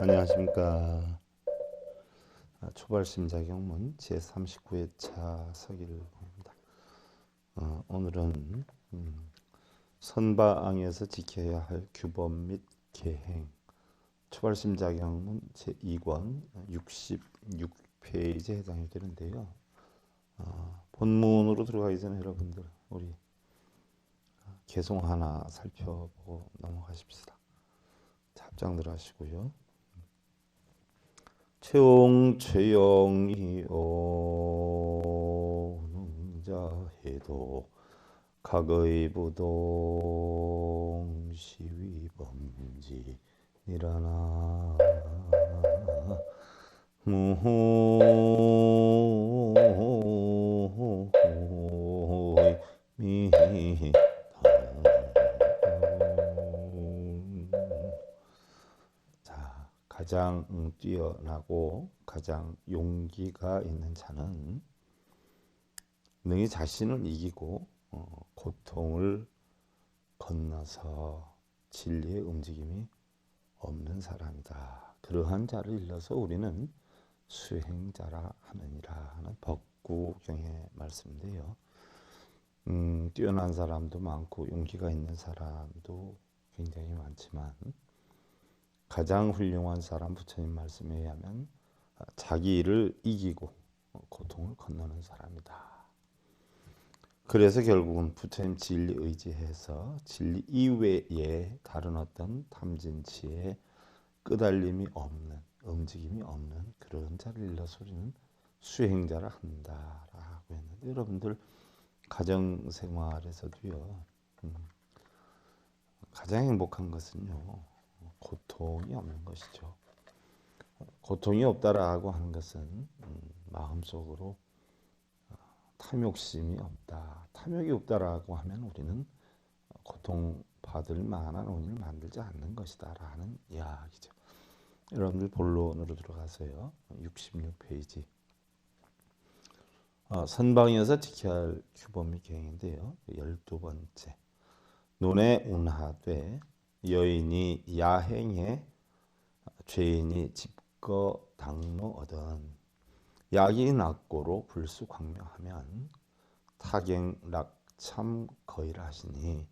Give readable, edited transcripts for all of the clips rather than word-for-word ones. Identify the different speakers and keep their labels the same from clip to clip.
Speaker 1: 안녕하십니까. 초발심자경문 제39회차 서기를 봅니다. 오늘은 선방에서 지켜야 할 규범 및 계행, 초발심자경문 제2권 66페이지에 해당이 되는데요. 본문으로 들어가기 전에 여러분들 우리 개송 하나 살펴보고 넘어가십시다. 합장들 하시고요. 최용이 오는 자해도 각의 부동 시위범지니라나 무호의 미당. 가장 뛰어나고 가장 용기가 있는 자는 능히 자신을 이기고 고통을 건너서 진리의 움직임이 없는 사람이다. 그러한 자를 일러서 우리는 수행자라 하느니라 하는 법구경의 말씀인데요. 뛰어난 사람도 많고 용기가 있는 사람도 굉장히 많지만 가장 훌륭한 사람, 부처님 말씀에 의하면 자기 일을 이기고 고통을 건너는 사람이다. 그래서 결국은 부처님 진리 의지해서 진리 이외에 다른 어떤 탐진치에 끄달림이 없는, 움직임이 없는 그런 자를 일러서 우리는 수행자라 한다라고 했는데, 여러분들 가정생활에서도요, 가장 행복한 것은요, 고통이 없는 것이죠. 고통이 없다라고 하는 것은 마음속으로 탐욕심이 없다. 탐욕이 없다라고 하면 우리는 고통받을 만한 원인을 만들지 않는 것이다 라는 이야기죠. 여러분들 본론으로 들어가서요. 66페이지 선방이어서 지켜야 할 규범이 계행인데요. 12번째 논에 운하되 여인이 야행에 죄인이 집거 당로 얻은 약이 낙고로 불수광명하면 타경락참 거의하시니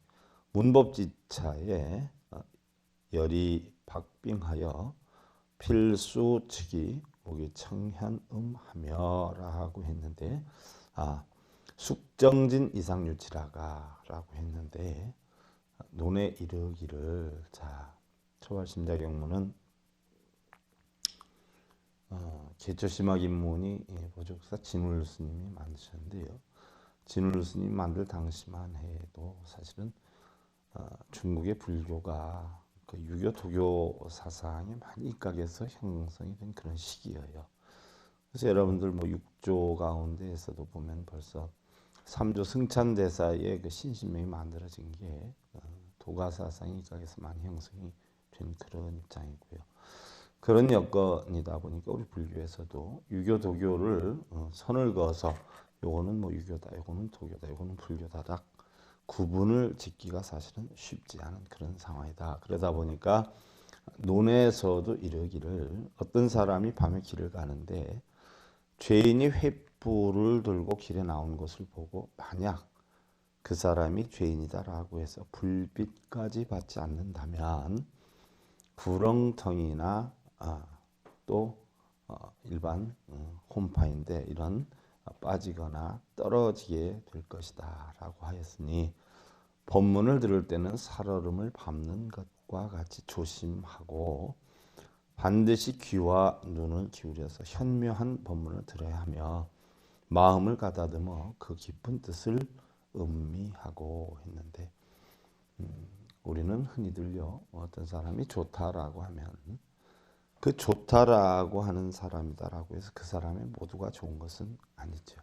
Speaker 1: 문법지차에 열이 박빙하여 필수측이 목이 청현음하며 라고 했는데, 숙정진 이상유치라가 라고 했는데, 논에 이르기를, 초발심자경문은 개초심학 입문이 보족사 진울 스님이 만드셨는데요. 진울 스님 만들 당시만 해도 사실은 중국의 불교가 그 유교 도교 사상이 많이 입각해서 형성이 된 그런 시기예요. 그래서 여러분들 뭐 6조 가운데에서도 보면 벌써 3조 승찬대사의 그 신신명이 만들어진 게 도가 사상이 입각해서 많이 형성이 된 그런 입장이고요. 그런 여건이다 보니까 우리 불교에서도 유교 도교를 선을 그어서 요거는 뭐 유교다, 요거는 도교다, 요거는 불교다 딱 구분을 짓기가 사실은 쉽지 않은 그런 상황이다. 그러다 보니까 논에서도 이르기를, 어떤 사람이 밤에 길을 가는데 죄인이 횃불을 들고 길에 나온 것을 보고 만약 그 사람이 죄인이다라고 해서 불빛까지 받지 않는다면 구렁텅이나 또 일반 홈파인데 이런 빠지거나 떨어지게 될 것이다 라고 하였으니, 법문을 들을 때는 살얼음을 밟는 것과 같이 조심하고 반드시 귀와 눈을 기울여서 현묘한 법문을 들어야 하며 마음을 가다듬어 그 깊은 뜻을 음미하고 했는데, 우리는 흔히들요, 어떤 사람이 좋다라고 하면 그 좋다라고 하는 사람이다라고 해서 그 사람의 모두가 좋은 것은 아니죠.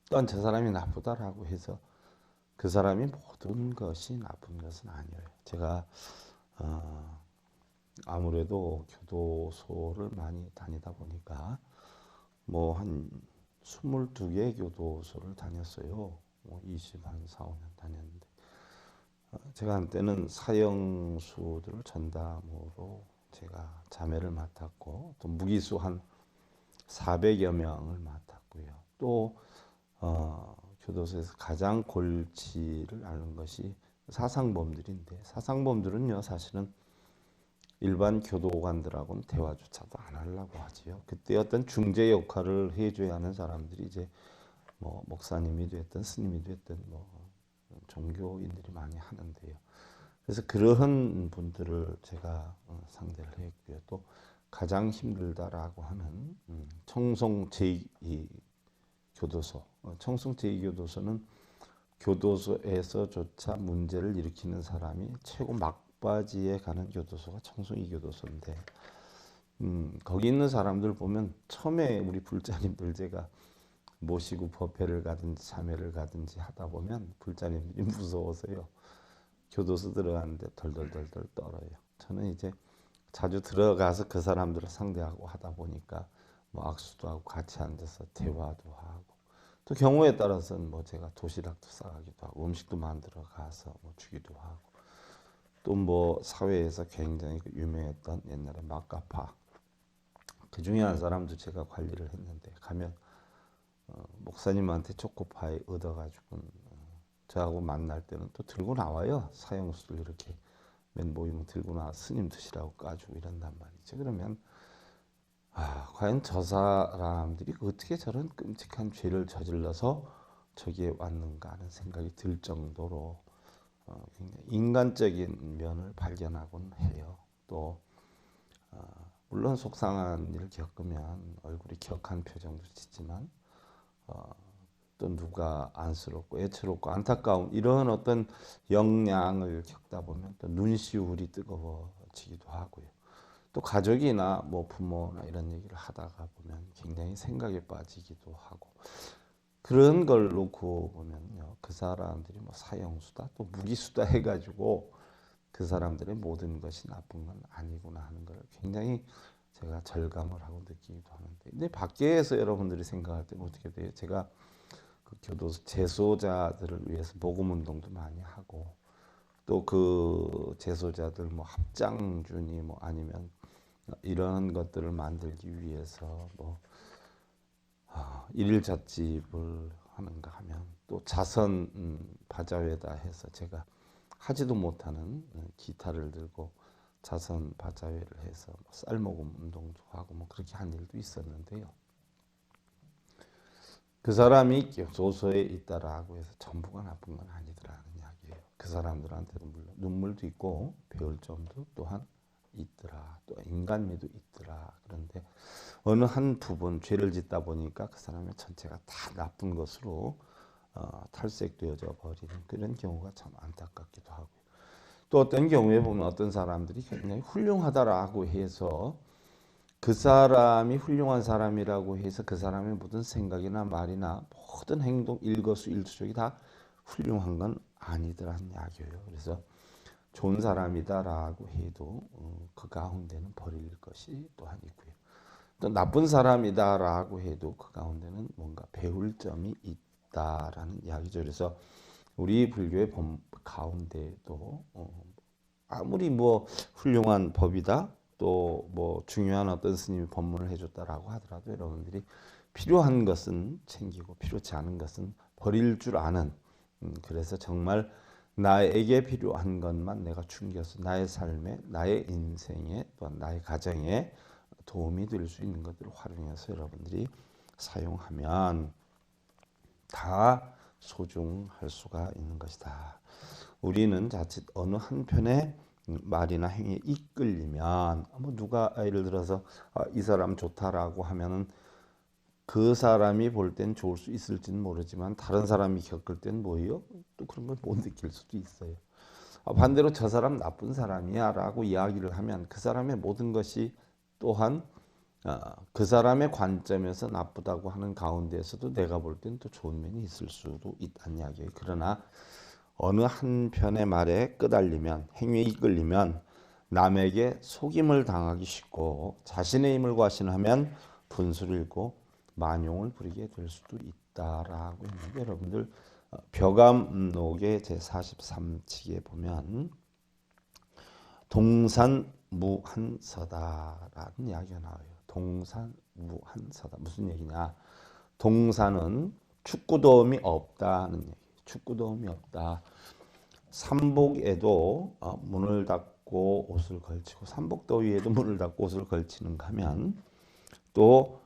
Speaker 1: 또한 저 사람이 나쁘다라고 해서 그 사람이 모든 것이 나쁜 것은 아니에요. 제가 아무래도 교도소를 많이 다니다 보니까 뭐 한 22개 교도소를 다녔어요. 뭐 20한 4, 5년 다녔는데, 제가 한때는 사형수들을 전담으로 제가 자매를 맡았고 또 무기수 한 400여 명을 맡았고요. 또 교도소에서 가장 골치를 앓는 것이 사상범들인데, 사상범들은요 사실은 일반 교도관들하고는 대화조차도 안 하려고 하지요. 그때 어떤 중재 역할을 해줘야 하는 사람들이 이제 뭐 목사님이 됐든 스님이 됐든 뭐 종교인들이 많이 하는데요. 그래서 그러한 분들을 제가 상대를 했고요. 또 가장 힘들다라고 하는 청송 제2교도소. 청송 제2교도소는 교도소에서조차 문제를 일으키는 사람이 최고 막바지에 가는 교도소가 청송 2교도소인데, 거기 있는 사람들 보면 처음에 우리 불자님들 제가 모시고 법회를 가든지 자매를 가든지 하다 보면 불자님들이 무서워서요. 교도소 들어가는데 덜덜덜덜 떨어요. 저는 이제 자주 들어가서 그 사람들을 상대하고 하다 보니까 뭐 악수도 하고 같이 앉아서 대화도 하고, 또 경우에 따라서는 뭐 제가 도시락도 싸가기도 하고 음식도 만들어 가서 뭐 주기도 하고, 또 뭐 사회에서 굉장히 유명했던 옛날에 막가파 그 중에 한 사람도 제가 관리를 했는데, 가면 목사님한테 초코파이 얻어가지고 저하고 만날 때는 또 들고 나와요. 사형수들 이렇게 맨 모이면 들고 나와 스님 드시라고 까주고 이런단 말이죠. 그러면 과연 저 사람들이 어떻게 저런 끔찍한 죄를 저질러서 저기에 왔는가 하는 생각이 들 정도로 굉장히 인간적인 면을 발견하곤 해요. 또 물론 속상한 일을 겪으면 얼굴이 격한 표정도 짓지만 또 누가 안쓰럽고 애처롭고 안타까운 이런 어떤 역량을 겪다 보면 또 눈시울이 뜨거워지기도 하고요. 또 가족이나 뭐 부모나 이런 얘기를 하다가 보면 굉장히 생각에 빠지기도 하고, 그런 걸 놓고 보면요, 그 사람들이 뭐 사형수다 또 무기수다 해가지고 그 사람들의 모든 것이 나쁜 건 아니구나 하는 걸 굉장히 제가 절감을 하고 느끼기도 하는데, 근데 밖에서 여러분들이 생각할 때는 어떻게 돼요? 제가 그 교도소 재소자들을 위해서 복음 운동도 많이 하고, 또 그 재소자들 뭐 합장주니 뭐 아니면 이런 것들을 만들기 위해서 뭐 일일 잣집을 하는가 하면 또 자선 바자회다 해서 제가 하지도 못하는 기타를 들고 자선 바자회를 해서 쌀모금 운동도 하고 뭐 그렇게 한 일도 있었는데요. 그 사람이 교도소에 있다라고 해서 전부가 나쁜 건 아니더라는 이야기예요. 그 사람들한테도 물론 눈물도 있고 배울 점도 또한 있더라. 또 인간미도 있더라. 그런데 어느 한 부분 죄를 짓다 보니까 그 사람의 전체가 다 나쁜 것으로 탈색되어져 버리는 그런 경우가 참 안타깝기도 하고요. 또 어떤 경우에 보면 어떤 사람들이 굉장히 훌륭하다라고 해서 그 사람이 훌륭한 사람이라고 해서 그 사람의 모든 생각이나 말이나 모든 행동 일거수일투족이 다 훌륭한 건 아니더라는 이야기예요. 그래서 좋은 사람이다라고 해도 그 가운데는 버릴 것이 또한 있고요. 또 나쁜 사람이다라고 해도 그 가운데는 뭔가 배울 점이 있다라는 이야기죠. 그래서 우리 불교의 가운데도 아무리 뭐 훌륭한 법이다 또 뭐 중요한 어떤 스님이 법문을 해줬다라고 하더라도 여러분들이 필요한 것은 챙기고 필요치 않은 것은 버릴 줄 아는, 그래서 정말 나에게 필요한 것만 내가 충겨서 나의 삶에 나의 인생에 또한 나의 가정에 도움이 될 수 있는 것들을 활용해서 여러분들이 사용하면 다 소중할 수가 있는 것이다. 우리는 자칫 어느 한편의 말이나 행위에 이끌리면 뭐 누가 예를 들어서 이 사람 좋다라고 하면은 그 사람이 볼 땐 좋을 수 있을지는 모르지만 다른 사람이 겪을 땐 뭐예요? 또 그런 걸 못 느낄 수도 있어요. 반대로 저 사람 나쁜 사람이야 라고 이야기를 하면 그 사람의 모든 것이 또한 그 사람의 관점에서 나쁘다고 하는 가운데에서도 내가 볼 땐 또 좋은 면이 있을 수도 있다는 이야기예요. 그러나 어느 한편의 말에 끄달리면 행위에 이끌리면 남에게 속임을 당하기 쉽고 자신의 힘을 과신하면 분수를 잃고 만용을 부리게 될 수도 있다라고 했는데, 여러분들 벼감록의 제43칙에 보면 동산 동산무한서다라는 이야기가 나와요. 동산무한서다. 무슨 얘기냐? 동산은 축구도움이 없다는 얘기. 축구도움이 없다. 삼복에도 문을 닫고 옷을 걸치고 삼복더위에도 문을 닫고 옷을 걸치는가 하면 또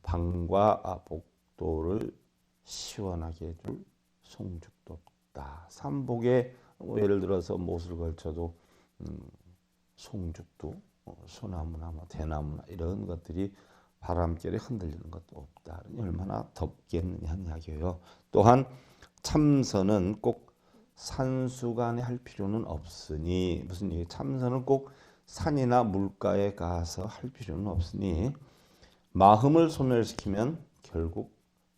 Speaker 1: 방과 복도를 시원하게 해줄 송죽도 없다. 삼복에 예를 들어서 못을 걸쳐도 송죽도 소나무나 대나무나 이런 것들이 바람결에 흔들리는 것도 없다. 얼마나 덥겠느냐 하는 이야기예요. 또한 참선은 꼭 산수간에 할 필요는 없으니 무슨 얘기? 참선은 꼭 산이나 물가에 가서 할 필요는 없으니 마음을 소멸시키면 결국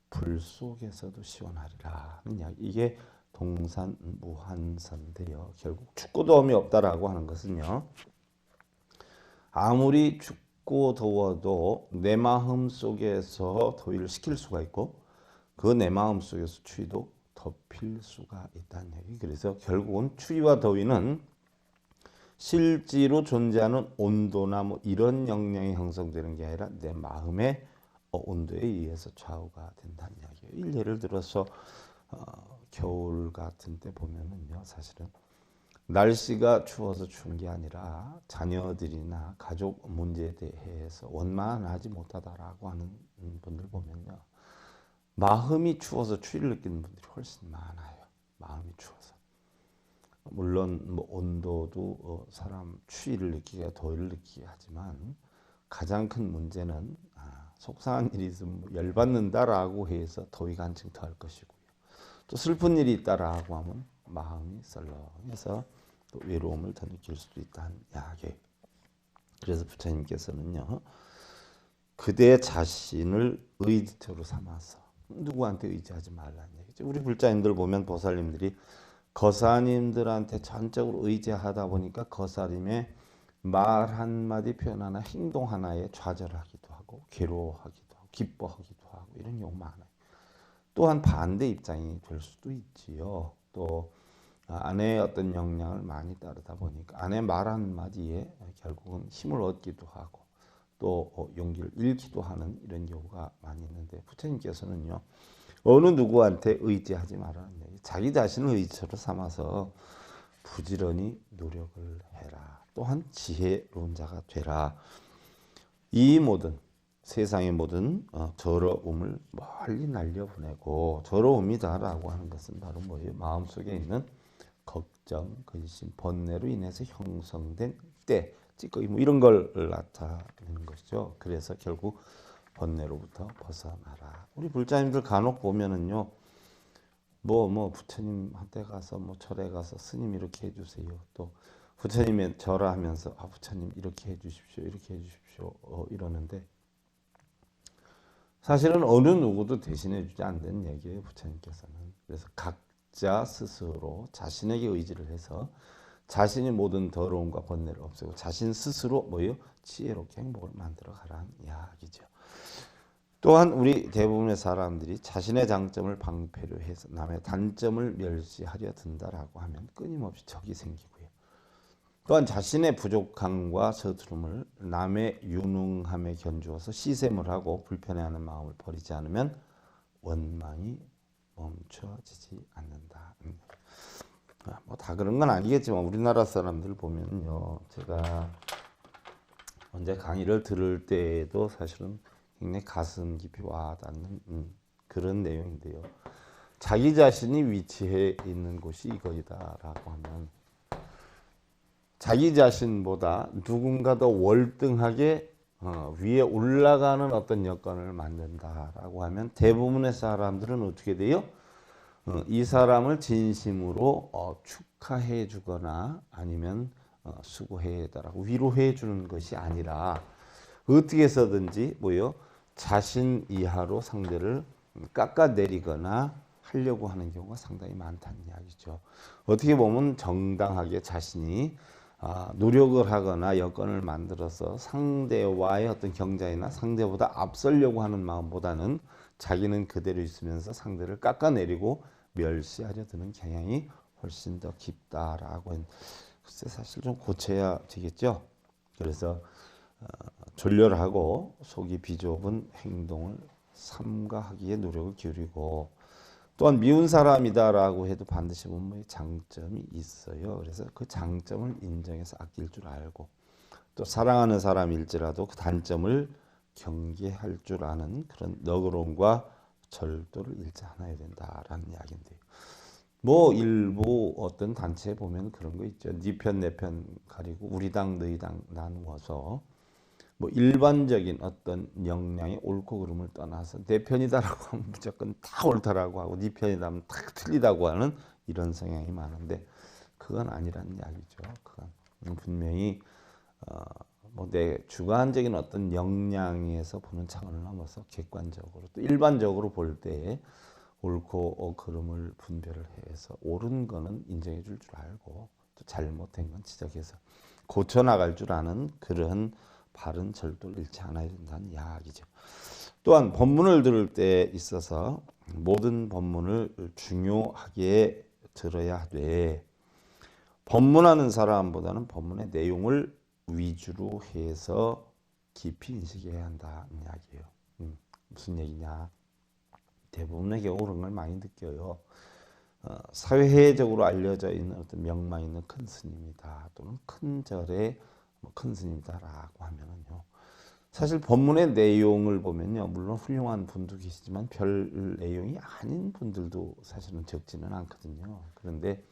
Speaker 1: 불 속에서도 시원하리라는 이야기. 이게 동산무한서인데요. 결국 축구도움이 없다라고 하는 것은요. 아무리 춥고 더워도 내 마음 속에서 더위를 식힐 수가 있고 그 내 마음 속에서 추위도 덮일 수가 있다는 얘기. 그래서 결국은 추위와 더위는 실제로 존재하는 온도나 이런 영향이 형성되는 게 아니라 내 마음의 온도에 의해서 좌우가 된다는 이야기예요. 예를 들어서 겨울 같은 때 보면은요, 사실은 날씨가 추워서 추운 게 아니라 자녀들이나 가족 문제에 대해서 원만하지 못하다라고 하는 분들 보면요, 마음이 추워서 추위를 느끼는 분들이 훨씬 많아요. 마음이 추워서. 물론 온도도 사람 추위를 느끼게 더위를 느끼게 하지만 가장 큰 문제는 속상한 일이 있으면 열받는다라고 해서 더위가 한층 더할 것이고요. 또 슬픈 일이 있다라고 하면 마음이 썰렁해서 또 외로움을 더 느낄 수도 있다는 이야기. 그래서 부처님께서는요, 그대 자신을 의지처로 삼아서 누구한테 의지하지 말라는 얘기죠. 우리 불자님들 보면 보살님들이 거사님들한테 전적으로 의지하다 보니까 거사님의 말 한마디 표현 하나 행동 하나에 좌절하기도 하고 괴로워하기도 하고 기뻐하기도 하고 이런 경우 많아요. 또한 반대 입장이 될 수도 있지요. 또 아내의 어떤 영향을 많이 따르다 보니까 아내 말 한마디에 결국은 힘을 얻기도 하고 또 용기를 잃기도 하는 이런 경우가 많이 있는데 부처님께서는요, 어느 누구한테 의지하지 말라는 얘기. 자기 자신을 의지처로 삼아서 부지런히 노력을 해라. 또한 지혜로운 자가 되라. 이 모든 세상의 모든 더러움을 멀리 날려보내고, 더러움이다라고 하는 것은 바로 뭐예요? 마음속에 있는 걱정, 근심, 번뇌로 인해서 형성된 때, 찌꺼기 이런 걸 나타내는 것이죠. 그래서 결국 번뇌로부터 벗어나라. 우리 불자님들 간혹 보면은요, 부처님한테 가서 절에 가서 스님 이렇게 해주세요. 또 부처님의 절을 하면서 부처님 이렇게 해주십시오, 이렇게 해주십시오 이러는데 사실은 어느 누구도 대신해주지 않는 얘기예요, 부처님께서는. 그래서 각자 스스로 자신에게 의지를 해서 자신이 모든 더러움과 번뇌를 없애고 자신 스스로 지혜롭게 행복을 만들어 가라는 이야기죠. 또한 우리 대부분의 사람들이 자신의 장점을 방패로 해서 남의 단점을 멸시하려 든다라고 하면 끊임없이 적이 생기고요. 또한 자신의 부족함과 서투름을 남의 유능함에 견주어서 시샘을 하고 불편해하는 마음을 버리지 않으면 원망이 멈춰지지 않는다. 다 그런 건 아니겠지만 우리나라 사람들 보면요, 제가 언제 강의를 들을 때에도 사실은 굉장히 가슴 깊이 와닿는 그런 내용인데요. 자기 자신이 위치해 있는 곳이 이거이다라고 하면 자기 자신보다 누군가 더 월등하게 위에 올라가는 어떤 여건을 만든다라고 하면 대부분의 사람들은 어떻게 돼요? 이 사람을 진심으로 축하해 주거나 아니면 수고해 달라고 위로해 주는 것이 아니라 어떻게 해서든지 자신 이하로 상대를 깎아내리거나 하려고 하는 경우가 상당히 많다는 이야기죠. 어떻게 보면 정당하게 자신이 노력을 하거나 여건을 만들어서 상대와의 어떤 경쟁이나 상대보다 앞서려고 하는 마음보다는 자기는 그대로 있으면서 상대를 깎아내리고 멸시하려 드는 경향이 훨씬 더 깊다라고 글쎄 사실 좀 고쳐야 되겠죠. 그래서 졸렬하고 속이 비좁은 행동을 삼가하기에 노력을 기울이고, 또한 미운 사람이다라고 해도 반드시 분명히 장점이 있어요. 그래서 그 장점을 인정해서 아낄 줄 알고, 또 사랑하는 사람일지라도 그 단점을 경계할 줄 아는 그런 너그러움과 절도를 잃지 않아야 된다라는 이야기인데요. 뭐 일부 어떤 단체에 보면 그런 거 있죠. 네 편 내 편 가리고 우리 당 너희 당 나누어서 뭐 일반적인 어떤 역량의 옳고 그름을 떠나서 내 편이다라고 하면 무조건 다 옳다라고 하고 네 편이다 하면 다 틀리다고 하는 이런 성향이 많은데, 그건 아니라는 이야기죠. 그건 분명히 뭐 내 주관적인 어떤 역량에서 보는 차원을 넘어서 객관적으로 또 일반적으로 볼 때 옳고 그름을 분별을 해서 옳은 거는 인정해 줄 줄 알고, 또 잘못된 건 지적해서 고쳐 나갈 줄 아는 그런 바른 절도를 잃지 않아야 된다는 이야기죠. 또한 법문을 들을 때 있어서 모든 법문을 중요하게 들어야 돼. 법문하는 사람보다는 법문의 내용을 위주로 해서 깊이 인식해야 한다는 이야기예요. 무슨 얘기냐? 대부분의 경우 그런 걸 많이 느껴요. 사회적으로 알려져 있는 어떤 명망 있는 큰 스님이다, 또는 큰 절의 큰 스님이다라고 하면은요, 사실 법문의 내용을 보면요, 물론 훌륭한 분도 계시지만 별 내용이 아닌 분들도 사실은 적지는 않거든요. 그런데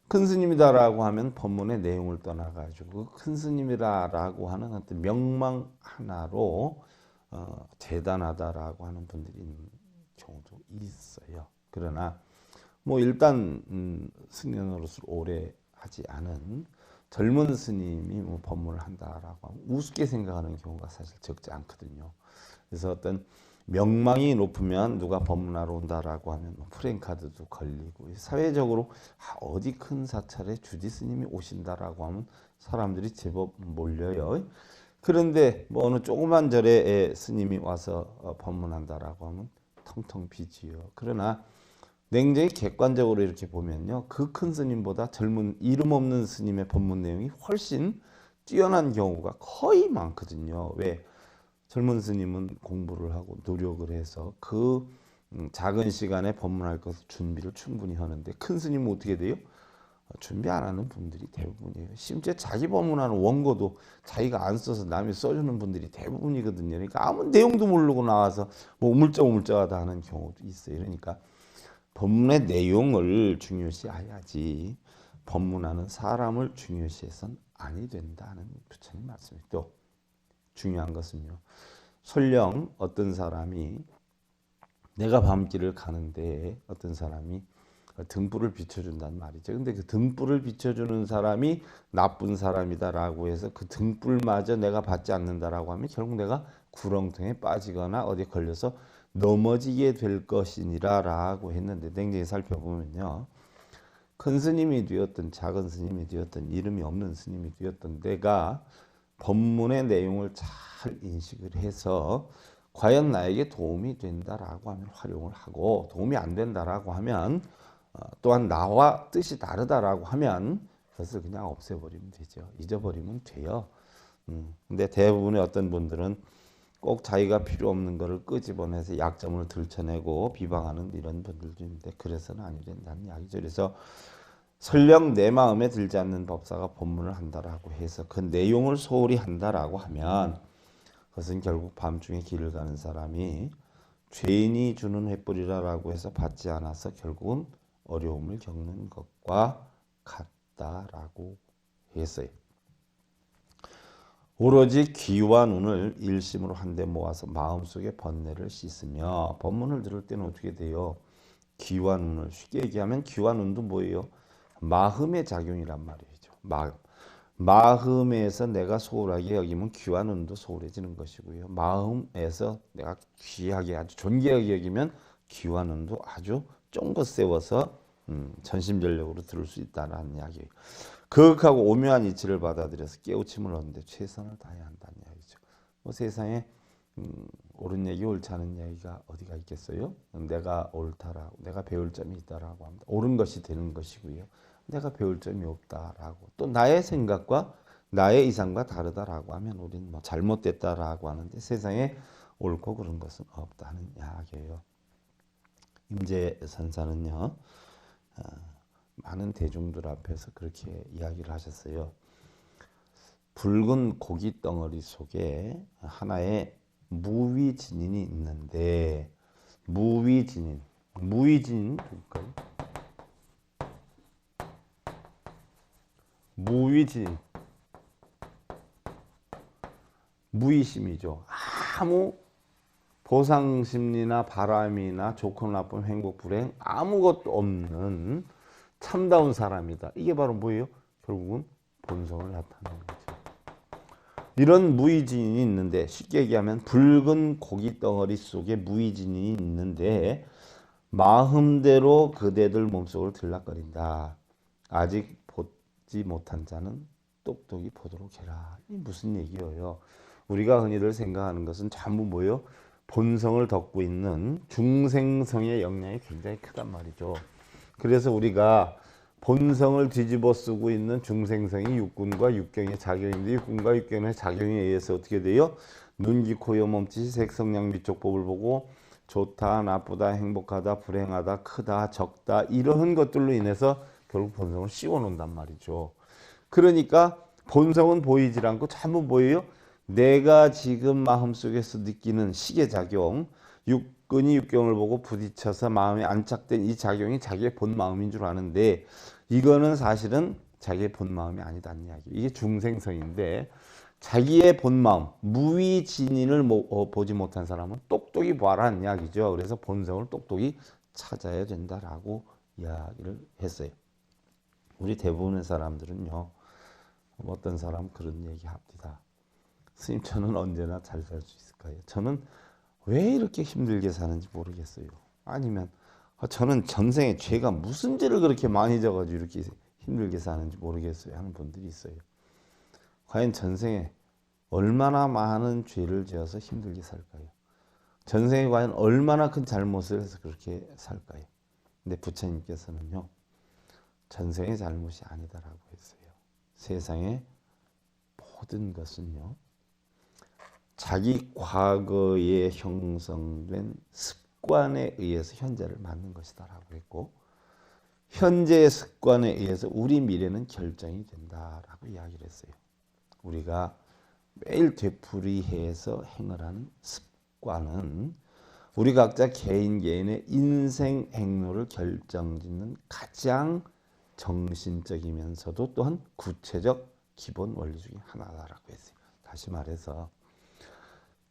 Speaker 1: 큰 스님이다라고 하면 법문의 내용을 떠나가지고 큰 스님이다라고 하는 어떤 명망 하나로 대단하다라고 하는 분들이 있는 경우도 있어요. 그러나 뭐 일단 스님으로서 오래 하지 않은 젊은 스님이 뭐 법문을 한다라고 하면 우습게 생각하는 경우가 사실 적지 않거든요. 그래서 어떤 명망이 높으면 누가 법문하러 온다라고 하면 프랜카드도 걸리고, 사회적으로 어디 큰 사찰에 주지 스님이 오신다라고 하면 사람들이 제법 몰려요. 그런데 뭐 어느 조그만 절에 스님이 와서 법문한다라고 하면 텅텅 비지요. 그러나 냉정히 객관적으로 이렇게 보면요, 그 큰 스님보다 젊은 이름 없는 스님의 법문 내용이 훨씬 뛰어난 경우가 거의 많거든요. 왜? 젊은 스님은 공부를 하고 노력을 해서 그 작은 시간에 법문할 것을 준비를 충분히 하는데, 큰 스님은 어떻게 돼요? 준비 안 하는 분들이 대부분이에요. 심지어 자기 법문하는 원고도 자기가 안 써서 남이 써주는 분들이 대부분이거든요. 그러니까 아무 내용도 모르고 나와서 뭐 우물쩍우물쩍하다 하는 경우도 있어요. 그러니까 법문의 내용을 중요시해야지 법문하는 사람을 중요시해서는 아니 된다는 부처님 말씀이 또 중요한 것은요, 설령 어떤 사람이 내가 밤길을 가는데 어떤 사람이 등불을 비춰준다는 말이죠. 근데 그 등불을 비춰주는 사람이 나쁜 사람이다라고 해서 그 등불마저 내가 받지 않는다라고 하면 결국 내가 구렁텅이에 빠지거나 어디 걸려서 넘어지게 될 것이니라라고 했는데, 냉정히 살펴보면요, 큰 스님이 되었든 작은 스님이 되었든 이름이 없는 스님이 되었든 내가 법문의 내용을 잘 인식을 해서 과연 나에게 도움이 된다라고 하면 활용을 하고, 도움이 안 된다라고 하면 또한 나와 뜻이 다르다라고 하면 그것을 그냥 없애버리면 되죠. 잊어버리면 돼요. 근데 대부분의 어떤 분들은 꼭 자기가 필요 없는 거를 끄집어내서 약점을 들춰내고 비방하는 이런 분들도 있는데, 그래서는 아니 된다는 이야기죠. 그래서 설령 내 마음에 들지 않는 법사가 법문을 한다라고 해서 그 내용을 소홀히 한다라고 하면 그것은 결국 밤중에 길을 가는 사람이 죄인이 주는 횃불이라고 해서 받지 않아서 결국은 어려움을 겪는 것과 같다라고 했어요. 오로지 귀와 눈을 일심으로 한데 모아서 마음속에 번뇌를 씻으며, 법문을 들을 때는 어떻게 돼요? 귀와 눈을, 쉽게 얘기하면 귀와 눈도 뭐예요? 마음의 작용이란 말이죠. 마음에서 내가 소홀하게 여기면 귀와 눈도 소홀해지는 것이고요. 마음에서 내가 귀하게 아주 존귀하게 여기면 귀와 눈도 아주 쫑긋 세워서 전심전력으로 들을 수 있다는 이야기예요. 거룩하고 오묘한 이치를 받아들여서 깨우침을 얻는데 최선을 다해야 한다는 이야기죠. 뭐 세상에 옳은 얘기 옳지 않은 얘기가 어디가 있겠어요? 내가 옳다라고, 내가 배울 점이 있다라고 합니다. 옳은 것이 되는 것이고요. 내가 배울 점이 없다라고, 또 나의 생각과 나의 이상과 다르다라고 하면 우리는 뭐 잘못됐다라고 하는데 세상에 옳고 그른 것은 없다는 이야기예요. 임재 선사는요, 많은 대중들 앞에서 그렇게 이야기를 하셨어요. 붉은 고기 덩어리 속에 하나의 무위진인이 있는데, 무위진인 누굴까요? 무위진인, 무의심이죠. 아무 보상심리나 바람이나 좋고 나쁜 행복 불행 아무것도 없는 참다운 사람이다. 이게 바로 뭐예요? 결국은 본성을 나타내는 거죠. 이런 무의진이 있는데, 쉽게 얘기하면 붉은 고기 덩어리 속에 무의진이 있는데 마음대로 그대들 몸속을 들락거린다. 아직 보지 못한 자는 똑똑히 보도록 해라. 이 무슨 얘기예요? 우리가 흔히들 생각하는 것은 전부 뭐예요? 본성을 덮고 있는 중생성의 영향이 굉장히 크단 말이죠. 그래서 우리가 본성을 뒤집어 쓰고 있는 중생성이 육군과 육경의 작용인데, 육군과 육경의 작용에 의해서 어떻게 돼요? 눈, 귀, 코, 여, 몸짓이 색성량 미촉법을 보고 좋다, 나쁘다, 행복하다, 불행하다, 크다, 적다, 이런 것들로 인해서 결국 본성을 씌워 놓는단 말이죠. 그러니까 본성은 보이질 않고 전부 뭐예요? 내가 지금 마음속에서 느끼는 시계작용, 육근이 육경을 보고 부딪혀서 마음에 안착된 이 작용이 자기의 본 마음인 줄 아는데, 이거는 사실은 자기의 본 마음이 아니다는 이야기. 이게 중생성인데, 자기의 본 마음, 무위진인을 보지 못한 사람은 똑똑히 봐라는 이야기죠. 그래서 본성을 똑똑히 찾아야 된다라고 이야기를 했어요. 우리 대부분의 사람들은요, 어떤 사람 그런 얘기 합니다. 스님, 저는 언제나 잘 살 수 있을까요? 저는 왜 이렇게 힘들게 사는지 모르겠어요. 아니면 저는 전생에 죄가 무슨 죄를 그렇게 많이 져가지고 이렇게 힘들게 사는지 모르겠어요 하는 분들이 있어요. 과연 전생에 얼마나 많은 죄를 지어서 힘들게 살까요? 전생에 과연 얼마나 큰 잘못을 해서 그렇게 살까요? 근데 부처님께서는요, 전생의 잘못이 아니다라고 했어요. 세상의 모든 것은요, 자기 과거에 형성된 습관에 의해서 현재를 만든 것이다 라고 했고, 현재의 습관에 의해서 우리 미래는 결정이 된다라고 이야기를 했어요. 우리가 매일 되풀이해서 행을 하는 습관은 우리 각자 개인의 인생 행로를 결정짓는 가장 정신적이면서도 또한 구체적 기본 원리 중에 하나다라고 했어요. 다시 말해서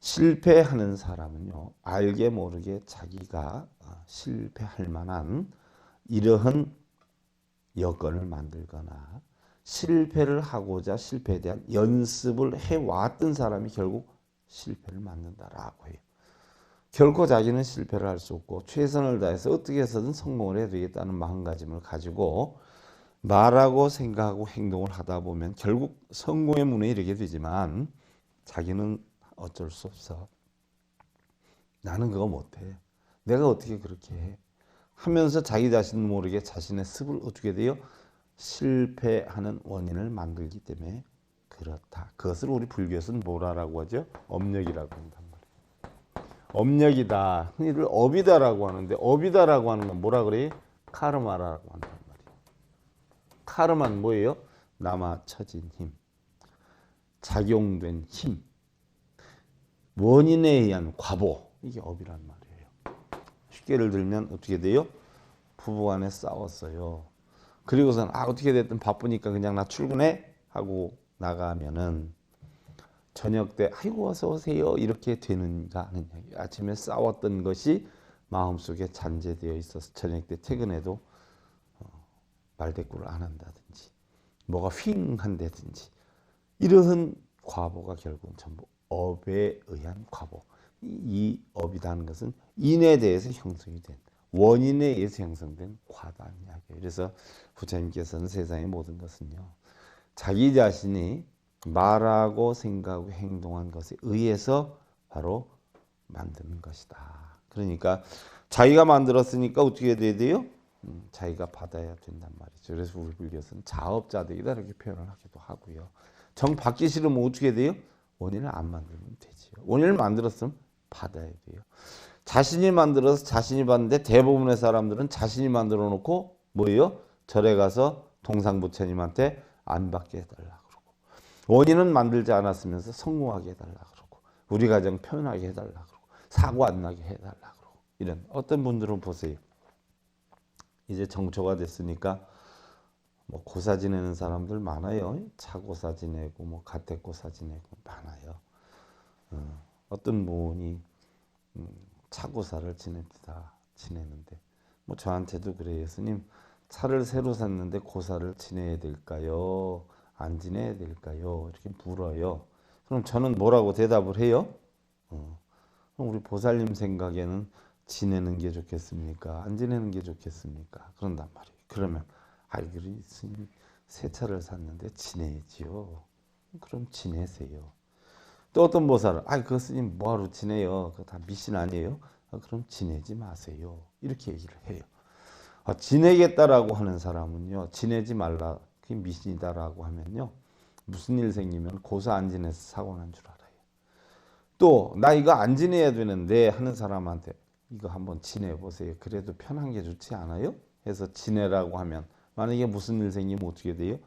Speaker 1: 실패하는 사람은요, 알게 모르게 자기가 실패할 만한 이러한 여건을 만들거나 실패를 하고자 실패에 대한 연습을 해왔던 사람이 결국 실패를 만든다라고 해요. 결코 자기는 실패를 할 수 없고 최선을 다해서 어떻게 해서든 성공을 해야 되겠다는 마음가짐을 가지고 말하고 생각하고 행동을 하다 보면 결국 성공의 문에 이르게 되지만, 자기는 어쩔 수 없어. 나는 그거 못해. 내가 어떻게 그렇게 해? 하면서 자기 자신 모르게 자신의 습을 어떻게 돼요? 실패하는 원인을 만들기 때문에 그렇다. 그것을 우리 불교에서는 뭐라고 하죠? 업력이라고 한단 말이에요. 업력이다. 흔히들 업이다라고 하는데, 업이다라고 하는 건 뭐라 그래요? 카르마라고 한단 말이에요. 카르마는 뭐예요? 남아쳐진 힘, 작용된 힘, 원인에 의한 과보, 이게 업이란 말이에요. 쉽게 예를 들면 어떻게 돼요? 부부간에 싸웠어요. 그리고선 어떻게 됐든 바쁘니까 그냥 나 출근해 하고 나가면은 저녁 때 아이고 어서 오세요 이렇게 되는가 하는 이야기. 아침에 싸웠던 것이 마음속에 잔재되어 있어서 저녁 때 퇴근해도 말대꾸를 안 한다든지 뭐가 휙 한다든지, 이러한 과보가 결국은 전부 업에 의한 과보. 이 업이라는 것은 인에 대해서 형성이 된, 원인에 의해서 형성된 과다는 이야기예요. 그래서 부처님께서는 세상의 모든 것은요, 자기 자신이 말하고 생각하고 행동한 것에 의해서 바로 만드는 것이다. 그러니까 자기가 만들었으니까 어떻게 돼야 돼요? 자기가 받아야 된단 말이죠. 그래서 우리 불교에서는 자업자득이다 이렇게 표현을 하기도 하고요. 정 받기 싫으면 어떻게 돼요? 원인을 안 만들면 되지요. 원인을 만들었으면 받아야 돼요. 자신이 만들어서 자신이 받는데 대부분의 사람들은 자신이 만들어 놓고 뭐예요? 절에 가서 동상부처님한테 안 받게 해달라 그러고, 원인은 만들지 않았으면서 성공하게 해달라 그러고, 우리 가정 표현하게 해달라 그러고, 사고 안 나게 해달라 그러고, 이런 어떤 분들은 보세요. 이제 정초가 됐으니까 뭐 고사 지내는 사람들 많아요. 차고사 지내고 뭐 가택고사 지내고 많아요. 어떤 분이 차고사를 지내는데 뭐 저한테도 그래요. 스님, 차를 새로 샀는데 고사를 지내야 될까요? 안 지내야 될까요? 이렇게 물어요. 그럼 저는 뭐라고 대답을 해요? 그럼 우리 보살님 생각에는 지내는 게 좋겠습니까? 안 지내는 게 좋겠습니까? 그런단 말이에요. 그러면 아이, 그래 스님, 새 차를 샀는데 지내야지요. 그럼 지내세요. 또 어떤 보살은 아이, 그 스님 뭐하러 지내요? 그거 다 미신 아니에요? 그럼 지내지 마세요. 이렇게 얘기를 해요. 지내겠다라고 하는 사람은요, 지내지 말라, 그게 미신이다라고 하면요, 무슨 일 생기면 고사 안 지내서 사고 난 줄 알아요. 또 나 이거 안 지내야 되는데 하는 사람한테 이거 한번 지내보세요. 그래도 편한 게 좋지 않아요? 해서 지내라고 하면 만약에 무슨 일 생기면 어떻게 돼요?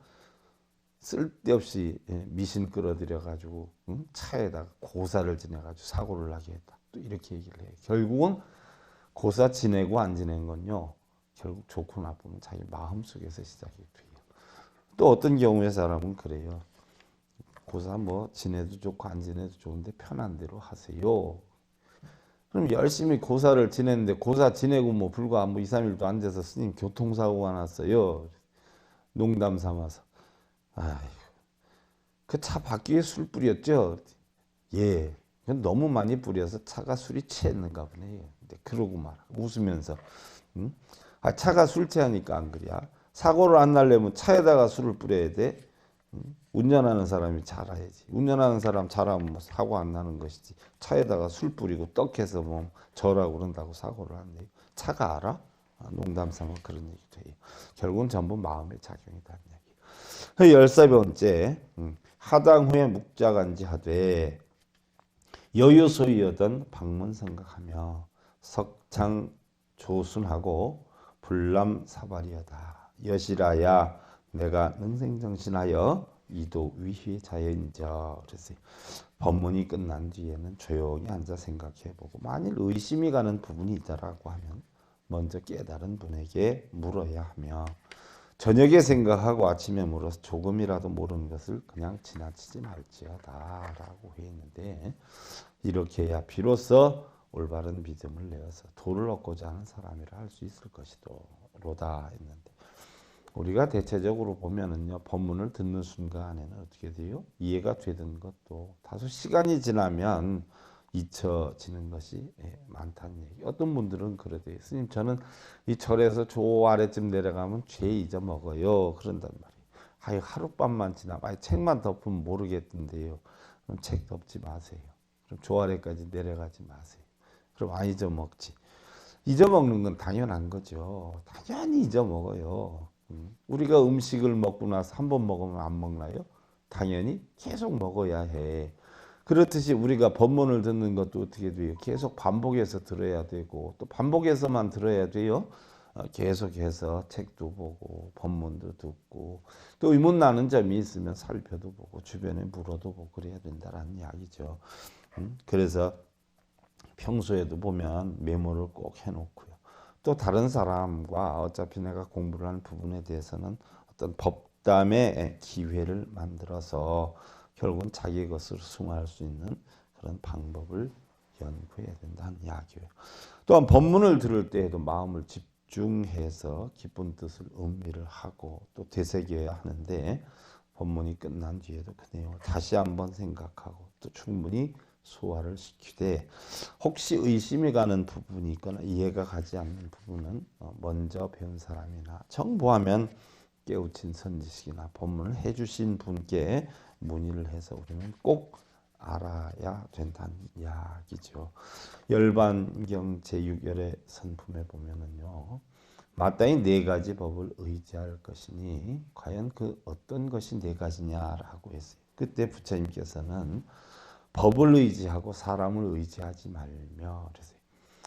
Speaker 1: 쓸데없이 미신 끌어들여 가지고 차에다가 고사를 지내 가지고 사고를 나게 했다. 또 이렇게 얘기를 해요. 결국은 고사 지내고 안 지낸 건요, 결국 좋고 나쁘면 자기 마음속에서 시작이 돼요. 또 어떤 경우에 사람은 그래요. 고사 뭐 지내도 좋고 안 지내도 좋은데 편한 대로 하세요. 그럼 열심히 고사를 지냈는데 고사 지내고 뭐 불과 뭐 2, 3일도 안 돼서 스님 교통사고가 났어요. 농담 삼아서. 아휴, 그 차 바퀴에 술 뿌렸죠? 예. 너무 많이 뿌려서 차가 술이 취했는가 보네요. 근데 그러고 말아. 웃으면서. 응? 차가 술 취하니까 안 그래야. 사고를 안 나려면 차에다가 술을 뿌려야 돼. 운전하는 사람이 잘 알아야지. 운전하는 사람 잘하면 뭐 사고 안 나는 것이지. 차에다가 술 뿌리고 떡해서 뭐 저라고 그런다고 사고를 한대요. 차가 알아? 농담 삼아 그런 얘기도 해요. 결국은 전부 마음의 작용이다. 14번째, 하당 후에 묵자간지 하되 여유소유여던 방문 생각하며 석장 조순하고 불람사발이여다. 여시라야 내가 능생정신하여 이도 위희 자연인저. 그랬어요. 법문이 끝난 뒤에는 조용히 앉아 생각해보고 만일 의심이 가는 부분이 있다라고 하면 먼저 깨달은 분에게 물어야 하며, 저녁에 생각하고 아침에 물어서 조금이라도 모르는 것을 그냥 지나치지 말지어다 라고 했는데, 이렇게 해야 비로소 올바른 믿음을 내어서 도를 얻고자 하는 사람이라 할 수 있을 것이로다 했는데, 우리가 대체적으로 보면은요, 법문을 듣는 순간에는 어떻게 돼요? 이해가 되던 것도 다소 시간이 지나면 잊혀지는 것이 많다는 얘기. 어떤 분들은 그러대요. 스님, 저는 이 절에서 저 아래쯤 내려가면 죄 잊어먹어요. 그런단 말이에요. 아유, 하룻밤만 지나면, 아유, 책만 덮으면 모르겠던데요. 그럼 책 덮지 마세요. 그럼 저 아래까지 내려가지 마세요. 그럼 안 잊어먹지. 잊어먹는 건 당연한 거죠. 당연히 잊어먹어요. 우리가 음식을 먹고 나서 한 번 먹으면 안 먹나요? 당연히 계속 먹어야 해. 그렇듯이 우리가 법문을 듣는 것도 어떻게 돼요? 계속 반복해서 들어야 되고, 또 반복해서만 들어야 돼요. 계속해서 책도 보고 법문도 듣고, 또 의문 나는 점이 있으면 살펴도 보고 주변에 물어도 보고 그래야 된다라는 이야기죠. 그래서 평소에도 보면 메모를 꼭 해놓고요. 또 다른 사람과 어차피 내가 공부를 하는 부분에 대해서는 어떤 법담의 기회를 만들어서 결국은 자기 것으로 승화할 수 있는 그런 방법을 연구해야 된다는 이야기예요. 또한 법문을 들을 때에도 마음을 집중해서 깊은 뜻을 음미를 하고 또 되새겨야 하는데, 법문이 끝난 뒤에도 그 내용을 다시 한번 생각하고 또 충분히 소화를 시키되, 혹시 의심이 가는 부분이 있거나 이해가 가지 않는 부분은 먼저 배운 사람이나 정보하면 깨우친 선지식이나 법문을 해주신 분께 문의를 해서 우리는 꼭 알아야 된다는 이야기죠. 열반경 제6열의 선품에 보면은요, 마땅히 네 가지 법을 의지할 것이니 과연 그 어떤 것이 네 가지냐라고 했어요. 그때 부처님께서는 법을 의지하고 사람을 의지하지 말며 그랬어요.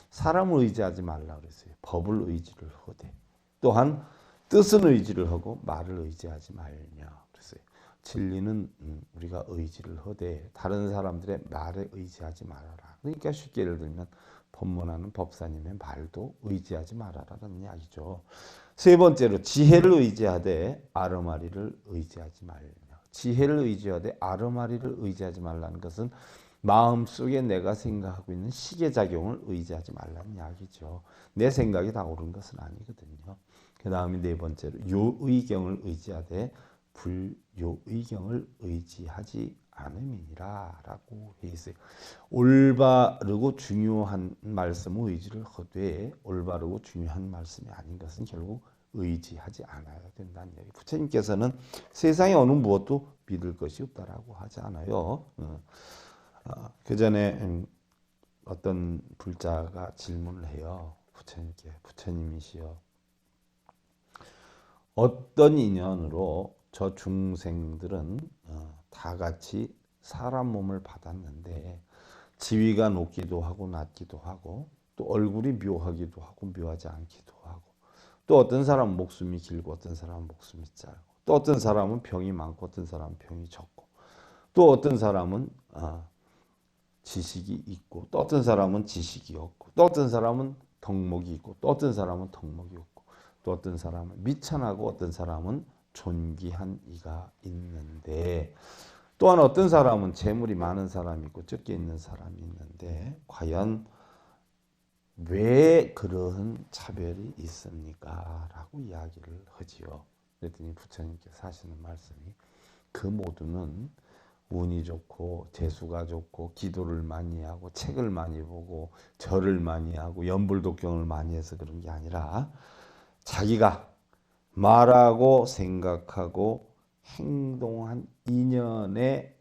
Speaker 1: 사람을 의지하지 말라 그랬어요. 법을 의지를 하되 또한 뜻은 의지를 하고 말을 의지하지 말며 그랬어요. 진리는 우리가 의지를 하되 다른 사람들의 말에 의지하지 말아라. 그러니까 쉽게 예를 들면 법문하는 법사님의 말도 의지하지 말아라는 이야기죠. 세 번째로 지혜를 의지하되 아르마리를 의지하지 말며. 지혜를 의지하되 아르마리를 의지하지 말라는 것은 마음속에 내가 생각하고 있는 시계작용을 의지하지 말라는 이야기죠. 내 생각이 다 옳은 것은 아니거든요. 그 다음에 네 번째로 요의경을 의지하되 불요의경을 의지하지 않음이니라 라고 해 있어요. 올바르고 중요한 말씀을 의지를 하되 올바르고 중요한 말씀이 아닌 것은 결국 의지하지 않아야 된다는 얘기. 부처님께서는 세상에 어느 무엇도 믿을 것이 없다라고 하지 않아요. 그 전에 어떤 불자가 질문을 해요. 부처님께. 부처님이시여, 어떤 인연으로 저 중생들은 다 같이 사람 몸을 받았는데 지위가 높기도 하고 낮기도 하고 또 얼굴이 묘하기도 하고 묘하지 않기도 하고 또 어떤 사람은 목숨이 길고 어떤 사람은 목숨이 짧고 또 어떤 사람은 병이 많고 어떤 사람은 병이 적고 또 어떤 사람은 지식이 있고 또 어떤 사람은 지식이 없고 또 어떤 사람은 덕목이 있고 또 어떤 사람은 덕목이 없고 또 어떤 사람은 미천하고 어떤 사람은 존귀한 이가 있는데 또한 어떤 사람은 재물이 많은 사람이 있고 적게 있는 사람이 있는데 과연 왜 그러한 차별이 있습니까? 라고 이야기를 하지요. 그랬더니 부처님께서 하시는 말씀이 그 모두는 운이 좋고 재수가 좋고 기도를 많이 하고 책을 많이 보고 절을 많이 하고 연불독경을 많이 해서 그런 게 아니라 자기가 말하고 생각하고 행동한 인연의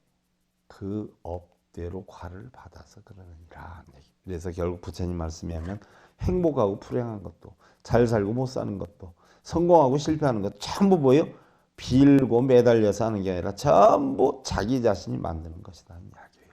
Speaker 1: 그 업대로 과를 받아서 그러느니라. 그래서 결국 부처님 말씀에 하면 행복하고 불행한 것도 잘 살고 못 사는 것도 성공하고 실패하는 것도 전부 뭐예요? 빌고 매달려서 하는 게 아니라 전부 자기 자신이 만드는 것이다 이야기예요.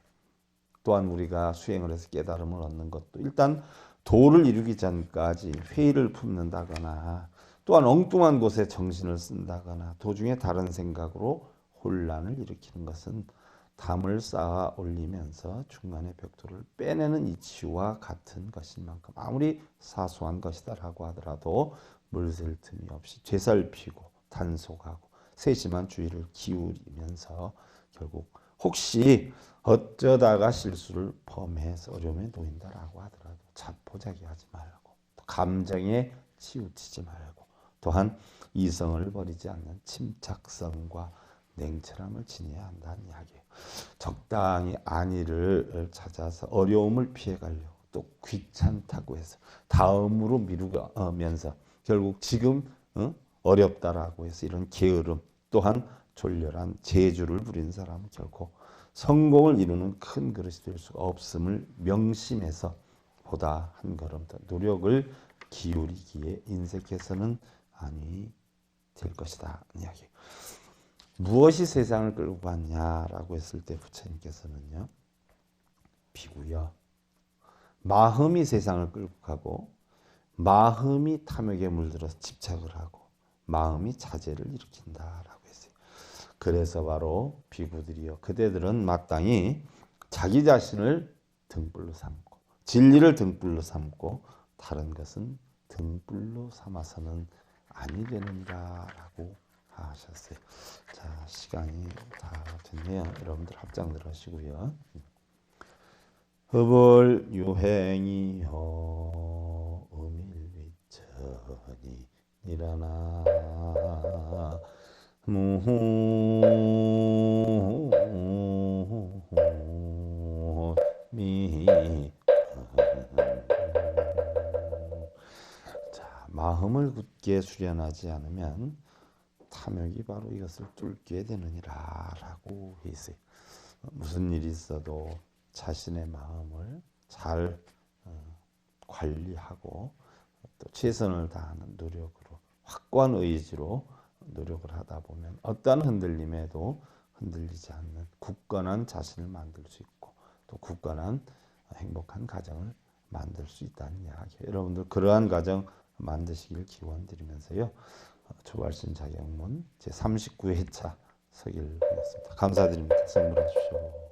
Speaker 1: 또한 우리가 수행을 해서 깨달음을 얻는 것도 일단 도를 이루기 전까지 회의를 품는다거나 또한 엉뚱한 곳에 정신을 쓴다거나 도중에 다른 생각으로 혼란을 일으키는 것은 담을 쌓아 올리면서 중간에 벽돌을 빼내는 이치와 같은 것인 만큼 아무리 사소한 것이다라고 하더라도 물샐 틈이 없이 되살피고 단속하고 세심한 주의를 기울이면서 결국 혹시 어쩌다가 실수를 범해서 어려움에 놓인다라고 하더라도 자포자기하지 말고 또 감정에 치우치지 말고 또한 이성을 버리지 않는 침착성과 냉철함을 지녀야 한다는 이야기예요. 적당히 안위를 찾아서 어려움을 피해가려고 또 귀찮다고 해서 다음으로 미루면서 결국 지금 어렵다라고 해서 이런 게으름 또한 졸렬한 재주를 부린 사람은 결코 성공을 이루는 큰 그릇이 될 수가 없음을 명심해서 보다 한 걸음 더 노력을 기울이기에 인색해서는 아니 될 것이다 이야기. 무엇이 세상을 끌고 갔냐라고 했을 때 부처님께서는요, 비구요, 마음이 세상을 끌고 가고 마음이 탐욕에 물들어서 집착을 하고 마음이 자제를 일으킨다라고 했어요. 그래서 바로 비구들이요, 그대들은 마땅히 자기 자신을 등불로 삼고 진리를 등불로 삼고 다른 것은 등불로 삼아서는 아니 되느니라라고 하셨어요. 자, 시간이 다 됐네요. 여러분들 합장들 하시고요. 흡을 유행이요 음일위천이 일어나 무미. 자, 마음을 굳게 수련하지 않으면 탐욕이 바로 이것을 뚫게 되느니라 라고 했어요. 무슨 일이 있어도 자신의 마음을 잘 관리하고 또 최선을 다하는 노력으로 확고한 의지로 노력을 하다 보면 어떠한 흔들림에도 흔들리지 않는 굳건한 자신을 만들 수 있고 또 굳건한 행복한 가정을 만들 수 있다는 이야기. 여러분들 그러한 가정 만드시길 기원드리면서요. 초발신 자격문 제 39회차 서기를 보냈습니다. 감사드립니다. 선물해 주시고.